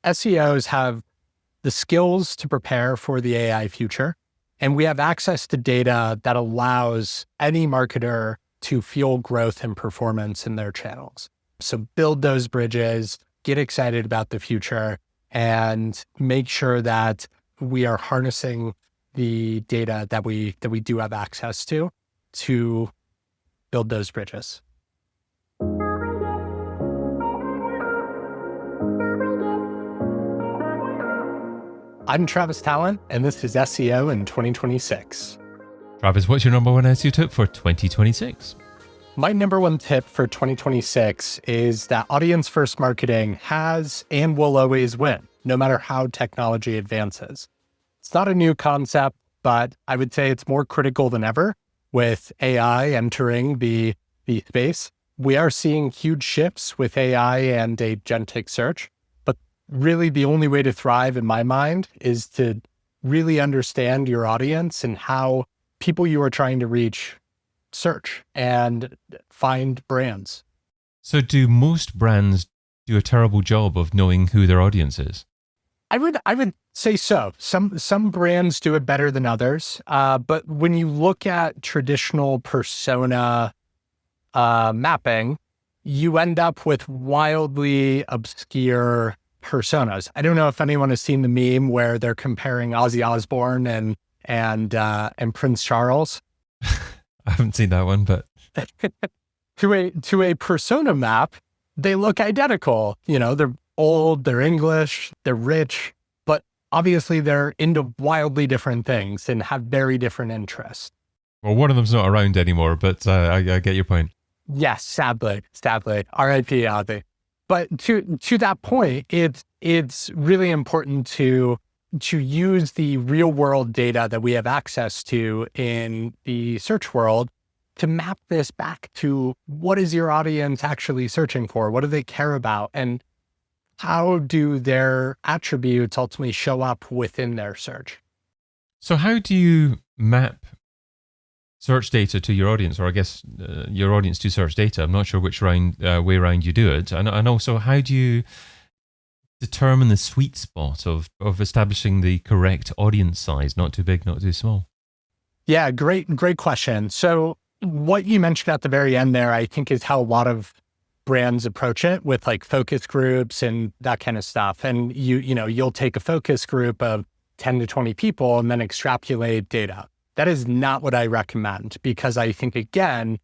SEOs have the skills to prepare for the AI future, and we have access to data that allows any marketer to fuel growth and performance in their channels. So build those bridges, get excited about the future, and make sure that we are harnessing the data that we do have access to build those bridges. I'm Travis Tallent, and this is SEO in 2026. Travis, what's your number one SEO tip for 2026? My number one tip for 2026 is that audience-first marketing has and will always win, no matter how technology advances. It's not a new concept, but I would say it's more critical than ever with AI entering the space. We are seeing huge shifts with AI and agentic search, but really the only way to thrive in my mind is to really understand your audience and how people you are trying to reach search and find brands. So do most brands do a terrible job of knowing who their audience is? I would say so. Some brands do it better than others. But when you look at traditional persona mapping, you end up with wildly obscure personas. I don't know if anyone has seen the meme where they're comparing Ozzy Osbourne and Prince Charles. I haven't seen that one, but to a persona map, they look identical. You know, they're old, they're English, they're rich, but obviously they're into wildly different things and have very different interests. Well, one of them's not around anymore, but I get your point. Yes, sadly, R.I.P. Ozzy. But to that point, it's really important to use the real world data that we have access to in the search world to map this back to what is your audience actually searching for? What do they care about? And how do their attributes ultimately show up within their search? So how do you map search data to your audience, or I guess your audience to search data? I'm not sure which way around you do it. And also, how do you determine the sweet spot of establishing the correct audience size, not too big, not too small? Yeah, great question. So what you mentioned at the very end there, I think is how a lot of brands approach it with like focus groups and that kind of stuff. And you'll take a focus group of 10 to 20 people and then extrapolate data. That is not what I recommend, because I think, again,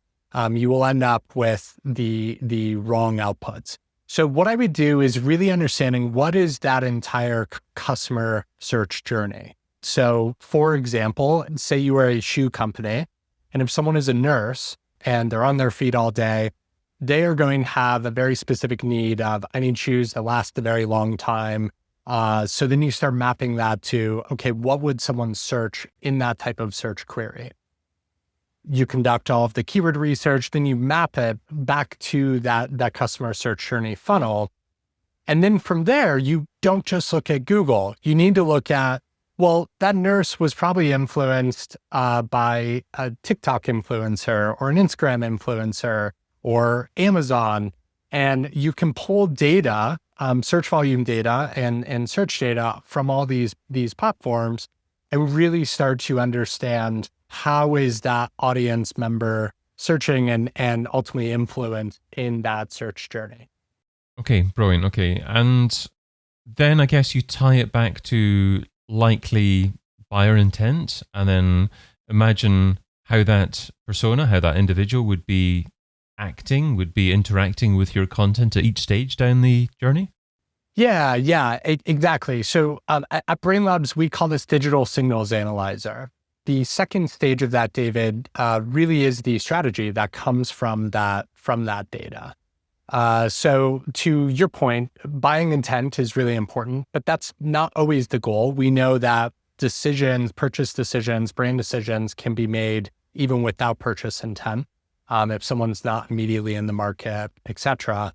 you will end up with the wrong outputs. So what I would do is really understanding what is that entire customer search journey. So for example, say you are a shoe company, and if someone is a nurse and they're on their feet all day, they are going to have a very specific need of, I need shoes that last a very long time. So then you start mapping that to, okay, what would someone search in that type of search query? You conduct all of the keyword research, then you map it back to that customer search journey funnel. And then from there, you don't just look at Google. You need to look at, well, that nurse was probably influenced by a TikTok influencer or an Instagram influencer or Amazon. And you can pull data, search volume data and search data from all these platforms and really start to understand how is that audience member searching and ultimately influence in that search journey. Okay, brilliant. Okay. And then I guess you tie it back to likely buyer intent, and then imagine how that persona, how that individual would be interacting with your content at each stage down the journey? Yeah, exactly. So at Brain Labs, we call this digital signals analyzer. The second stage of that, David, really is the strategy that comes from that data. So to your point, buying intent is really important, but that's not always the goal. We know that purchase decisions, brand decisions can be made even without purchase intent. If someone's not immediately in the market, et cetera.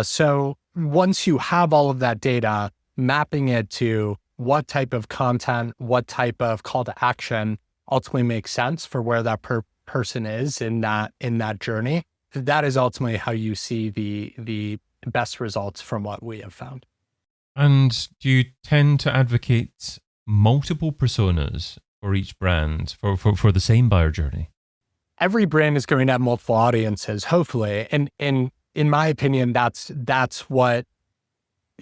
So once you have all of that data, mapping it to what type of content, what type of call to action ultimately makes sense for where that person is in that journey, that is ultimately how you see the best results from what we have found. And do you tend to advocate multiple personas for each brand for the same buyer journey? Every brand is going to have multiple audiences, hopefully. And in my opinion, that's what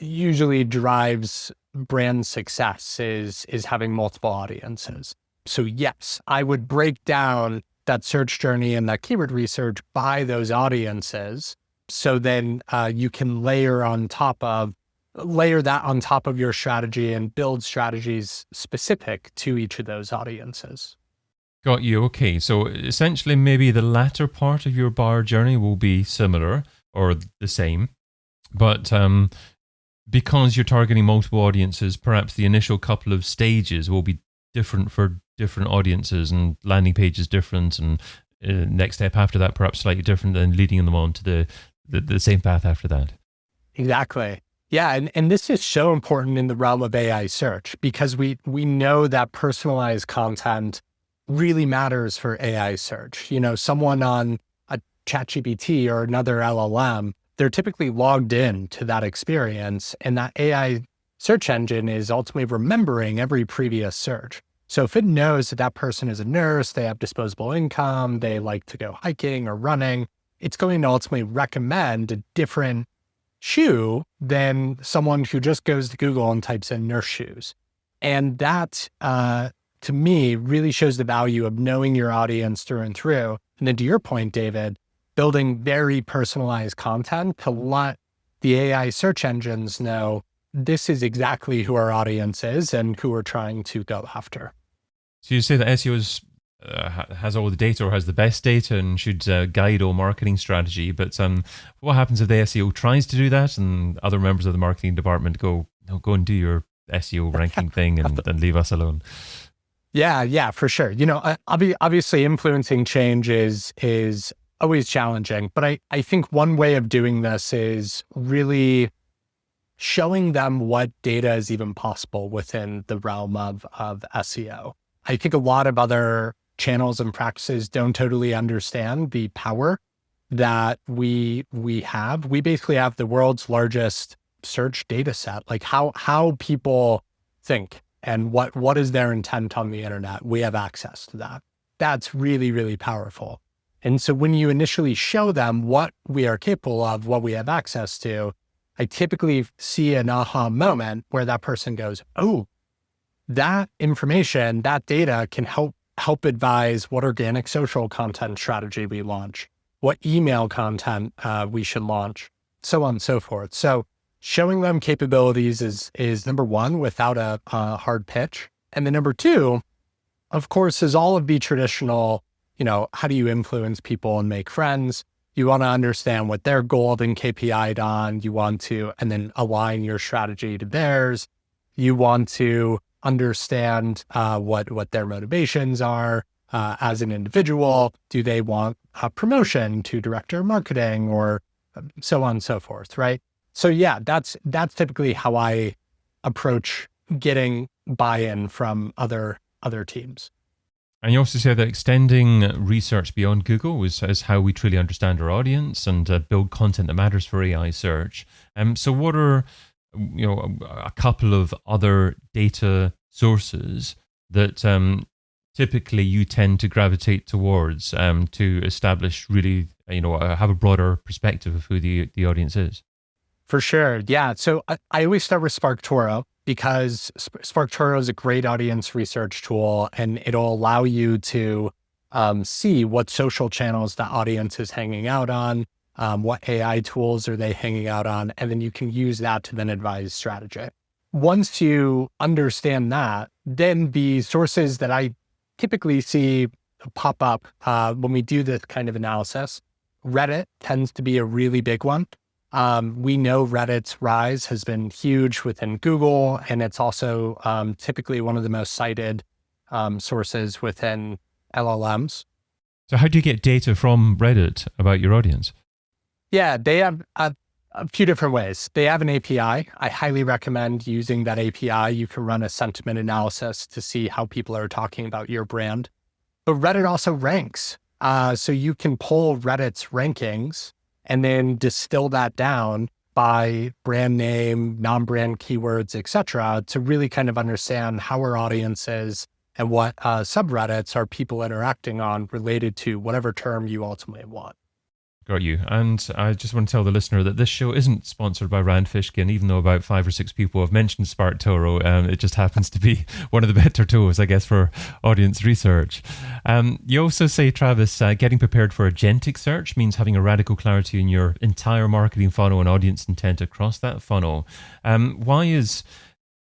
usually drives brand success is having multiple audiences. So yes, I would break down that search journey and that keyword research by those audiences. So then you can layer that on top of your strategy and build strategies specific to each of those audiences. Got you. Okay. So essentially, maybe the latter part of your buyer journey will be similar or the same, but because you're targeting multiple audiences, perhaps the initial couple of stages will be different for different audiences, and landing page is different, and next step after that perhaps slightly different, than leading them on to the same path after that. Exactly. Yeah, and this is so important in the realm of AI search because we know that personalized content really matters for AI search. You know, someone on a ChatGPT or another LLM, they're typically logged in to that experience, and that AI search engine is ultimately remembering every previous search. So if it knows that that person is a nurse, they have disposable income, they like to go hiking or running, it's going to ultimately recommend a different shoe than someone who just goes to Google and types in nurse shoes. And that, to me, really shows the value of knowing your audience through and through. And then to your point, David, building very personalized content to let the AI search engines know this is exactly who our audience is and who we're trying to go after. So you say that SEO has all the data or has the best data and should guide all marketing strategy. But what happens if the SEO tries to do that and other members of the marketing department go, no, go and do your SEO ranking thing and leave us alone? Yeah, for sure. You know, obviously influencing change is always challenging, but I think one way of doing this is really showing them what data is even possible within the realm of SEO. I think a lot of other channels and practices don't totally understand the power that we have. We basically have the world's largest search data set, like how people think and what is their intent on the internet. We have access to that. That's really, really powerful. And so when you initially show them what we are capable of, what we have access to, I typically see an aha moment where that person goes, oh, that information, that data can help advise what organic social content strategy we launch, what email content we should launch, so on and so forth. So showing them capabilities is number one without a hard pitch. And then number two, of course, is all of the traditional, you know, how do you influence people and make friends? You want to understand what their goal and KPI'd on. You want to, and then align your strategy to theirs. You want to understand what their motivations are as an individual. Do they want a promotion to director of marketing or so on and so forth, right? So yeah, that's typically how I approach getting buy-in from other teams. And you also say that extending research beyond Google is how we truly understand our audience and build content that matters for AI search. So what are a couple of other data sources that typically you tend to gravitate towards to establish really, have a broader perspective of who the audience is? For sure. Yeah. So I always start with SparkToro because SparkToro is a great audience research tool, and it'll allow you to see what social channels the audience is hanging out on, what AI tools are they hanging out on, and then you can use that to then advise strategy. Once you understand that, then the sources that I typically see pop up when we do this kind of analysis, Reddit tends to be a really big one. We know Reddit's rise has been huge within Google, and it's also typically one of the most cited sources within LLMs. So how do you get data from Reddit about your audience? Yeah, they have a few different ways. They have an API. I highly recommend using that API. You can run a sentiment analysis to see how people are talking about your brand. But Reddit also ranks. So you can pull Reddit's rankings and then distill that down by brand name, non-brand keywords, etc., to really kind of understand how our audience is and what subreddits are people interacting on related to whatever term you ultimately want. Got you. And I just want to tell the listener that this show isn't sponsored by Rand Fishkin, even though about 5 or 6 people have mentioned Spark Toro. It just happens to be one of the better tools, I guess, for audience research. You also say, Travis, getting prepared for agentic search means having a radical clarity in your entire marketing funnel and audience intent across that funnel. Why is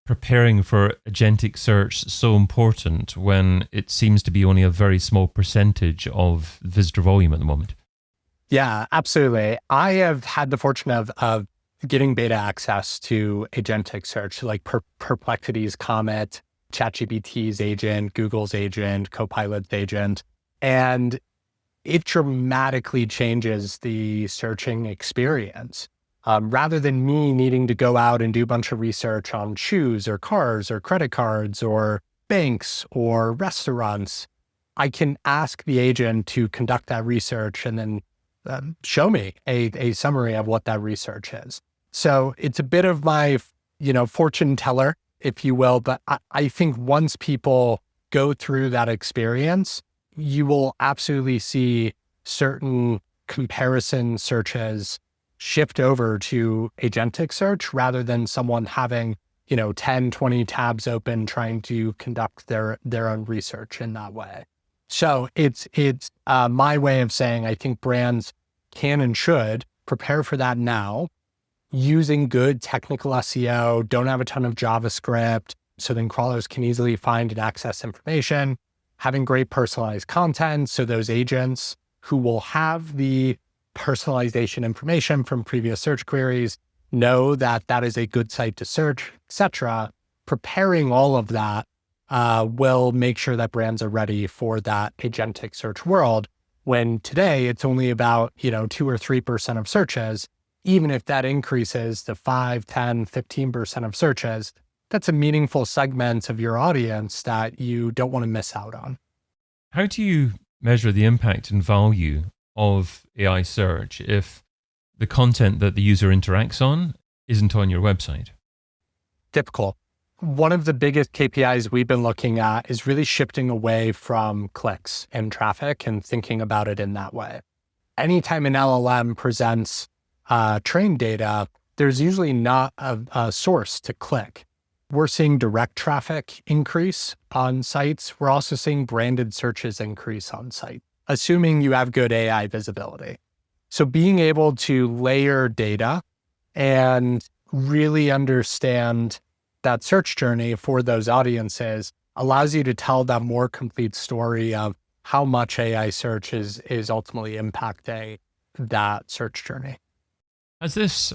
preparing for agentic search so important when it seems to be only a very small percentage of visitor volume at the moment? Yeah, absolutely. I have had the fortune of getting beta access to agentic search, like Perplexity's Comet, ChatGPT's agent, Google's agent, Copilot's agent, and it dramatically changes the searching experience. Rather than me needing to go out and do a bunch of research on shoes or cars or credit cards or banks or restaurants, I can ask the agent to conduct that research and then show me a summary of what that research is. So it's a bit of my, fortune teller, if you will. But I think once people go through that experience, you will absolutely see certain comparison searches shift over to agentic search rather than someone having, 10, 20 tabs open trying to conduct their own research in that way. So it's my way of saying I think brands can and should prepare for that now using good technical SEO, don't have a ton of JavaScript, so then crawlers can easily find and access information, having great personalized content, so those agents who will have the personalization information from previous search queries know that that is a good site to search, etc. Preparing all of that will make sure that brands are ready for that agentic search world, when today it's only about 2 or 3% of searches. Even if that increases to 5, 10, 15% of searches, that's a meaningful segment of your audience that you don't want to miss out on. How do you measure the impact and value of AI search if the content that the user interacts on isn't on your website? Difficult. One of the biggest KPIs we've been looking at is really shifting away from clicks and traffic and thinking about it in that way. Anytime an LLM presents trained data, there's usually not a source to click. We're seeing direct traffic increase on sites. We're also seeing branded searches increase on site, assuming you have good AI visibility. So being able to layer data and really understand that search journey for those audiences allows you to tell that more complete story of how much AI search is ultimately impacting that search journey. Has this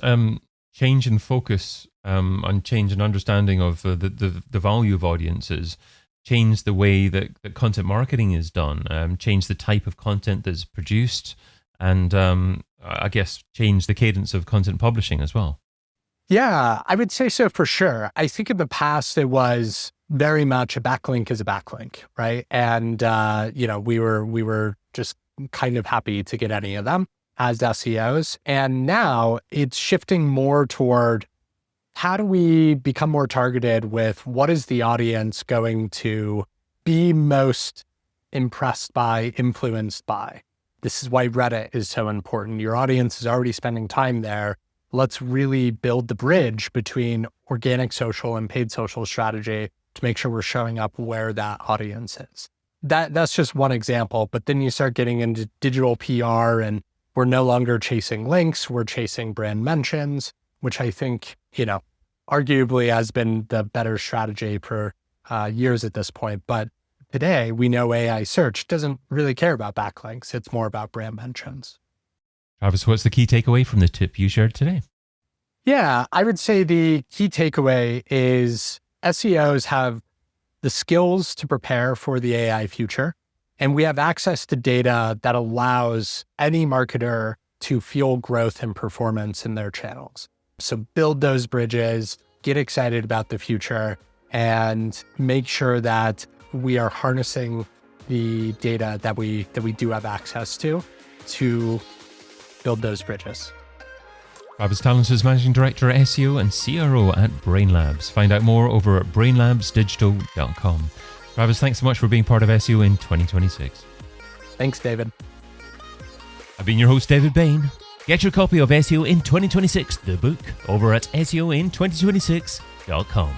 change in focus and change in understanding of the value of audiences changed the way that content marketing is done, changed the type of content that's produced, and I guess changed the cadence of content publishing as well? Yeah, I would say so for sure. I think in the past it was very much a backlink is a backlink, right? And we were just kind of happy to get any of them as SEOs. And now it's shifting more toward how do we become more targeted with what is the audience going to be most impressed by, influenced by. This is why Reddit is so important. Your audience is already spending time there. Let's really build the bridge between organic social and paid social strategy to make sure we're showing up where that audience is. That's just one example, but then you start getting into digital PR and we're no longer chasing links, we're chasing brand mentions, which I think, arguably has been the better strategy for years at this point. But today we know AI search doesn't really care about backlinks. It's more about brand mentions. Travis, what's the key takeaway from the tip you shared today? Yeah, I would say the key takeaway is SEOs have the skills to prepare for the AI future. And we have access to data that allows any marketer to fuel growth and performance in their channels. So build those bridges, get excited about the future, and make sure that we are harnessing the data that we do have access to build those bridges. Travis Tallent is Managing Director, SEO and CRO at BrainLabs. Find out more over at brainlabsdigital.com. Travis, thanks so much for being part of SEO in 2026. Thanks, David. I've been your host, David Bain. Get your copy of SEO in 2026, the book, over at SEOin2026.com.